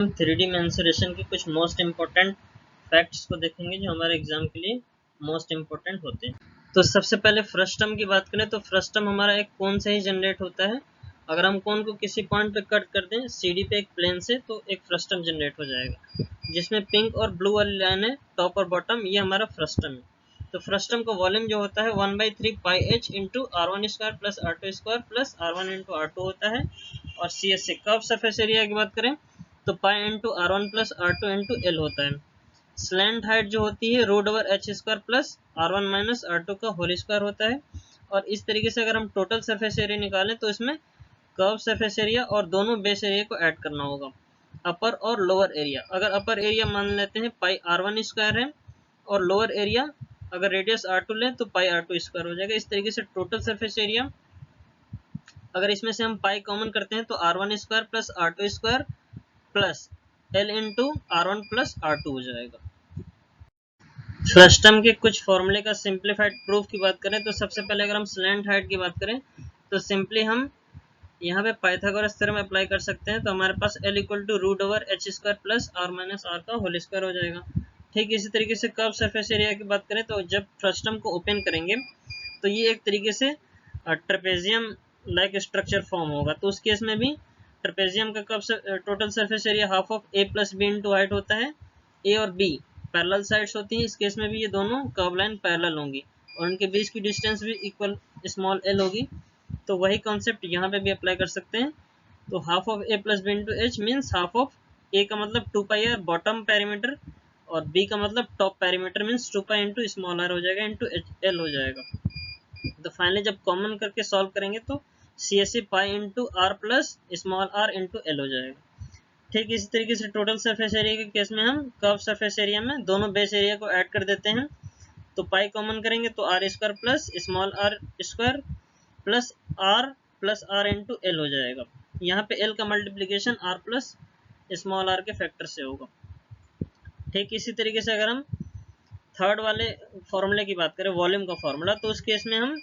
हम 3D mensuration के कुछ मोस्ट इम्पोर्टेंट फैक्ट्स को देखेंगे जो हमारे एग्जाम के लिए मोस्ट इम्पोर्टेंट होते हैं। तो सबसे पहले फ्रस्टम की बात करें तो फ्रस्टम हमारा एक कोन से ही जनरेट होता है। अगर हम कोन को किसी पॉइंट पे कट कर दें सीडी पे एक प्लेन से तो एक फ्रस्टम जनरेट हो जाएगा, जिसमें पिंक और ब्लू वाली लाइन है टॉप और बॉटम, ये हमारा फ्रस्टम है। तो फ्रस्टम का वॉल्यूम जो होता है 1/3 pi H into R1² plus R2² plus R1 into R2 होता है। और CSA कर्व सरफेस एरिया की बात करें तो pi into R1 plus R2 into L होता है। स्लैंट हाइट जो होती है √H² plus R1 minus R2 का होल स्क्वायर होता है। और इस तरीके से अगर हम टोटल सरफेस एरिया निकालें तो इसमें कर्व सरफेस एरिया और दोनों बेस एरिया को ऐड करना होगा, अपर और लोअर एरिया। अगर अपर एरिया मान लेते हैं पाई R1² है और लोअर एरिया अगर रेडियस R2 लें तो पाई R2² हो जाएगा। इस तरीके से टोटल सरफेस एरिया अगर इसमें से हम पाई कॉमन करते हैं तो R1² plus R2² plus L into R1 plus R2 हो जाएगा। फ्रस्टम के कुछ फॉर्मूले का सिंप्लीफाइड प्रूफ की बात करें तो सबसे पहले अगर हम स्लैंट हाइट की बात करें तो सिंपली हम यहाँ पे पाइथागोरस थ्योरम अप्लाई कर सकते हैं। तो हमारे पास L equal to √H² plus R minus R का होल स्क्वायर हो जाएगा। ठीक इसी तरीके से कर्व सरफेस एरिया की बात करें तो जब फ्रस्टम को ओपन करेंगे तो ये एक तरीके से ट्रेपेजियम लाइक स्ट्रक्चर फॉर्म होगा। तो उस केस में भी ट्रेपेजियम का curve total surface area half of A plus B into height होता है। A और B पैरेलल साइड्स होती हैं, इस केस में भी ये दोनों कर्व लाइन पैरेलल होंगी और उनके बीच की डिस्टेंस भी इक्वल स्मॉल l होगी। तो वही कॉन्सेप्ट यहाँ पे भी अप्लाई कर सकते हैं। तो half of A plus B into H means half of A का मतलब 2πr बॉटम पैरामीटर और B का मतलब top parameter means 2π into small r हो जाएगा इंटू L हो जाएगा। तो फाइनली जब कॉमन करके सॉल्व करेंगे तो CSA pi into R plus small r into L हो जाएगा। ठीक इसी तरीके से टोटल सरफेस एरिया के केस में हम कर्व सरफेस एरिया में दोनों बेस एरिया को ऐड कर देते हैं। तो पाई कॉमन करेंगे तो R² plus small r² plus R into L हो जाएगा। यहाँ पे L का multiplication R plus small r के फैक्टर से होगा। ठीक इसी तरीके से अगर हम थर्ड वाले फॉर्मूले की बात करें वॉल्यूम का फॉर्मूला, तो उस केस में हम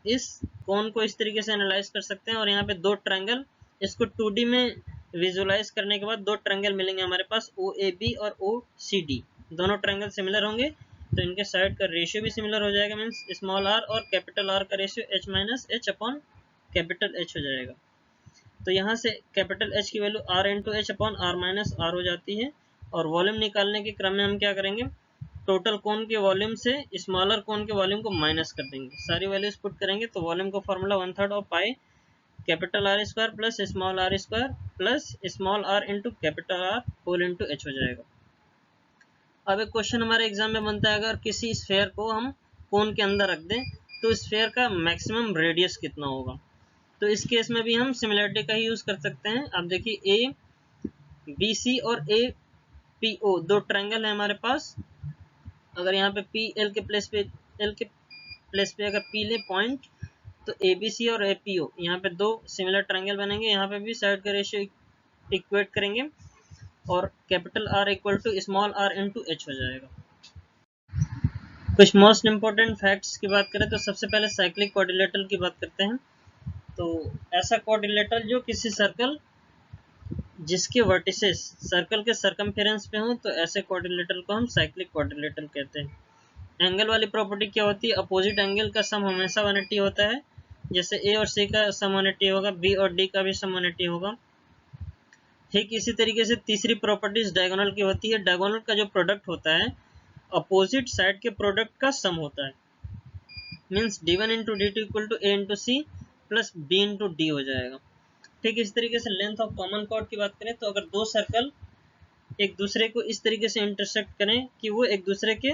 इस कोन को इस तरीके से एनालाइज कर सकते हैं और यहाँ पे दो ट्रायंगल, इसको 2D में विजुलाइज करने के बाद दो ट्रायंगल मिलेंगे हमारे पास OAB और OCD। दोनों ट्रायंगल सिमिलर होंगे तो इनके साइड का रेशियो भी सिमिलर हो जाएगा मीन्स स्मॉल r और कैपिटल R का ratio H minus H upon capital H हो जाएगा। तो यहाँ से कैपिटल H की value R into H upon R minus R हो जाती है। और वॉल्यूम निकालने के क्रम में हम क्या करेंगे, टोटल कोन के वॉल्यूम से स्मॉलर कोन के वॉल्यूम को माइनस कर देंगे, सारी वैल्यूज पुट करेंगे तो वॉल्यूम का formula 1/3 of pi capital R² plus small r² plus small r into capital R whole into H हो जाएगा। अब एक क्वेश्चन हमारे एग्जाम में बनता है, अगर किसी स्फेयर को हम कोन के अंदर रख दें तो स्फेयर का मैक्सिमम रेडियस कितना होगा। तो इस केस में भी हम सिमिलरिटी का ही यूज कर सकते हैं। अब देखिए ABC और APO दो ट्रायंगल है हमारे पास। अगर यहाँ पे L के प्लेस पे अगर P ले पॉइंट तो ABC और APO यहाँ पे दो सिमिलर ट्रायंगल बनेंगे। यहाँ पे भी साइड का रेशियो इक्वेट करेंगे और capital R equal to small r into H हो जाएगा। कुछ मोस्ट इम्पोर्टेंट फैक्ट्स की बात करें तो सबसे पहले साइक्लिक क्वाड्रिलेटरल की बात करते हैं। तो ऐसा क्वाड्रिलेटरल जो किसी सर्कल जिसके वर्टिसेस सर्कल के सरकमफेरेंस पे हो तो ऐसे क्वाड्रिलेटरल को हम साइक्लिक क्वाड्रिलेटरल कहते हैं। एंगल वाली प्रॉपर्टी क्या होती है, अपोजिट एंगल का सम हमेशा 180 होता है। जैसे A और C का सम 180 होगा, B और D का भी सम 180 होगा। ठीक इसी तरीके से तीसरी प्रॉपर्टीज डायगोनल की होती है। डायगोनल का जो प्रोडक्ट होता है अपोजिट साइड के प्रोडक्ट का सम होता है means D1 into D2 equal to A into C plus B into D हो जाएगा। ठीक इस तरीके से लेंथ ऑफ कॉमन कॉर्ड की बात करें तो अगर दो सर्कल एक दूसरे को इस तरीके से इंटरसेक्ट करें कि वो एक दूसरे के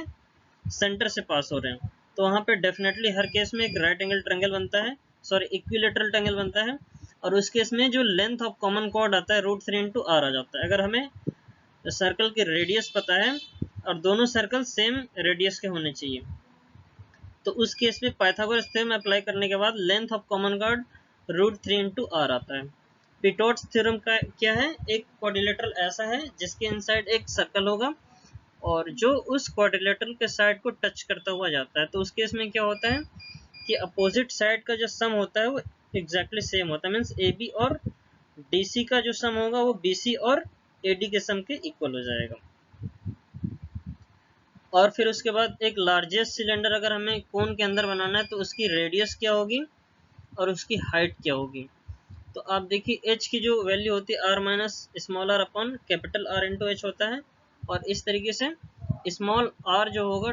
सेंटर से पास हो रहे हैं तो वहाँ पे डेफिनेटली हर केस में एक राइट एंगल ट्रायंगल बनता है, सॉरी इक्विलेटरल ट्रायंगल बनता है। और उस केस में जो लेंथ ऑफ कॉमन कॉर्ड आता है √3 इंटू R आ जाता है। अगर हमें सर्कल की रेडियस पता है और दोनों सर्कल सेम रेडियस के होने चाहिए तो उस केस में पाइथागोरस थ्योरम अप्लाई करने के बाद length of common chord √3 into R आता है। पिटोट्स थ्योरम का क्या है, एक क्वाड्रिलेटरल ऐसा है जिसके इनसाइड एक सर्कल होगा और जो उस क्वाड्रिलेटरल के साइड को टच करता हुआ जाता है। तो उस केस में क्या होता है कि अपोजिट साइड का जो सम होता है वो एग्जैक्टली सेम होता है मीन्स AB और DC का जो सम होगा वो BC और AD के सम के इक्वल हो जाएगा। और फिर उसके बाद एक लार्जेस्ट सिलेंडर अगर हमें कोन के अंदर बनाना है तो उसकी रेडियस क्या होगी और उसकी हाइट क्या होगी। तो आप देखिए h की जो वैल्यू होती है r minus small r upon capital R into H होता है, और इस तरीके से स्मॉल r जो होगा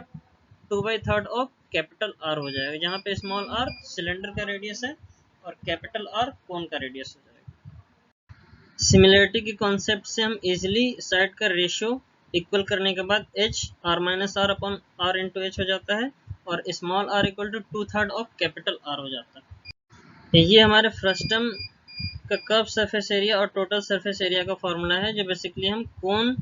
2/3 ऑफ कैपिटल R हो जाएगा, जहाँ पे स्मॉल r सिलेंडर का रेडियस है और कैपिटल R कोन का रेडियस हो जाएगा। सिमिलरिटी के कॉन्सेप्ट से हम इजिली साइड का रेशियो इक्वल करने के बाद h r minus r upon r into H हो जाता है और small r equal to 2/3 of capital R हो जाता है। ये हमारे फ्रस्टम का कर्व सरफेस एरिया और टोटल सरफेस एरिया का फॉर्मूला है, जो बेसिकली हम कोन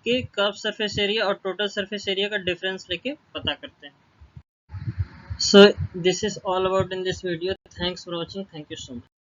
के कर्व सरफेस एरिया और टोटल सरफेस एरिया का डिफरेंस लेके पता करते हैं। So this is all about in this video. Thanks for watching. Thank you so much.